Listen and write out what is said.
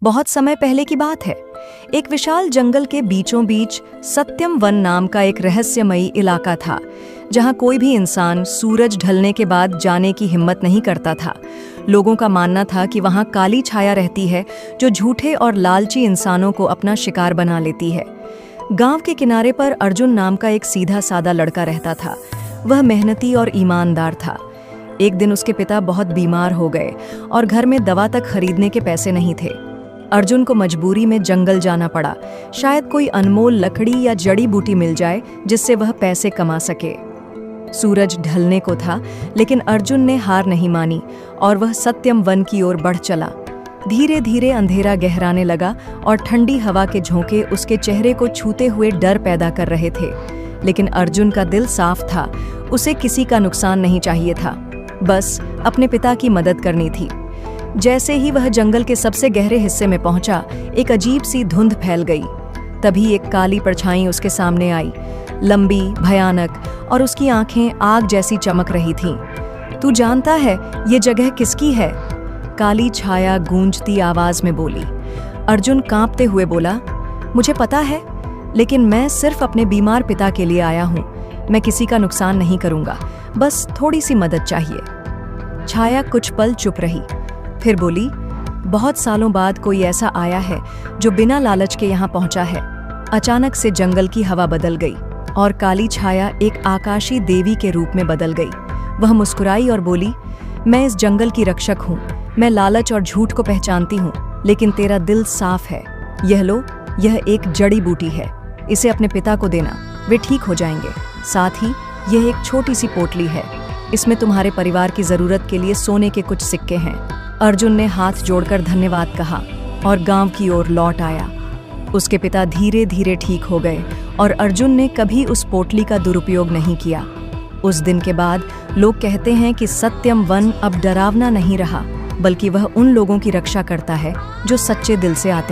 बहुत समय पहले की बात है। एक विशाल जंगल के बीचों बीच सत्यम वन नाम का एक रहस्यमयी इलाका था, जहां कोई भी इंसान सूरज ढलने के बाद जाने की हिम्मत नहीं करता था। लोगों का मानना था कि वहां काली छाया रहती है, जो झूठे और लालची इंसानों को अपना शिकार बना लेती है। गांव के किनारे पर अर्जुन नाम का एक सीधा सादा लड़का रहता था। वह मेहनती और ईमानदार था। एक दिन उसके पिता बहुत बीमार हो गए और घर में दवा तक खरीदने के पैसे नहीं थे। अर्जुन को मजबूरी में जंगल जाना पड़ा। शायद कोई अनमोल लकड़ी या जड़ी बूटी मिल जाए जिससे वह पैसे कमा सके। सूरज ढलने को था, लेकिन अर्जुन ने हार नहीं मानी और वह सत्यम वन की ओर बढ़ चला। धीरे धीरे अंधेरा गहराने लगा और ठंडी हवा के झोंके उसके चेहरे को छूते हुए डर पैदा कर रहे थे। लेकिन अर्जुन का दिल साफ था। उसे किसी का नुकसान नहीं चाहिए था, बस अपने पिता की मदद करनी थी। जैसे ही वह जंगल के सबसे गहरे हिस्से में पहुंचा, एक अजीब सी धुंध फैल गई। तभी एक काली परछाई उसके सामने आई, लंबी, भयानक, और उसकी आंखें आग जैसी चमक रही थीं। तू जानता है ये जगह किसकी है? काली छाया गूंजती आवाज में बोली। अर्जुन कांपते हुए बोला, मुझे पता है, लेकिन मैं सिर्फ अपने बीमार पिता के लिए आया हूँ। मैं किसी का नुकसान नहीं करूंगा, बस थोड़ी सी मदद चाहिए। छाया कुछ पल चुप रही, फिर बोली, बहुत सालों बाद कोई ऐसा आया है जो बिना लालच के यहाँ पहुंचा है। अचानक से जंगल की हवा बदल गई और काली छाया एक आकाशी देवी के रूप में बदल गई। वह मुस्कुराई और बोली, मैं इस जंगल की रक्षक हूँ। मैं लालच और झूठ को पहचानती हूँ, लेकिन तेरा दिल साफ है। यह लो, यह एक जड़ी बूटी है। इसे अपने पिता को देना, वे ठीक हो जाएंगे। साथ ही यह एक छोटी सी पोटली है। इसमें तुम्हारे परिवार की जरूरत के लिए सोने के कुछ सिक्के हैं। अर्जुन ने हाथ जोड़कर धन्यवाद कहा और गांव की ओर लौट आया। उसके पिता धीरे धीरे ठीक हो गए और अर्जुन ने कभी उस पोटली का दुरुपयोग नहीं किया। उस दिन के बाद लोग कहते हैं कि सत्यम वन अब डरावना नहीं रहा, बल्कि वह उन लोगों की रक्षा करता है जो सच्चे दिल से आते हैं।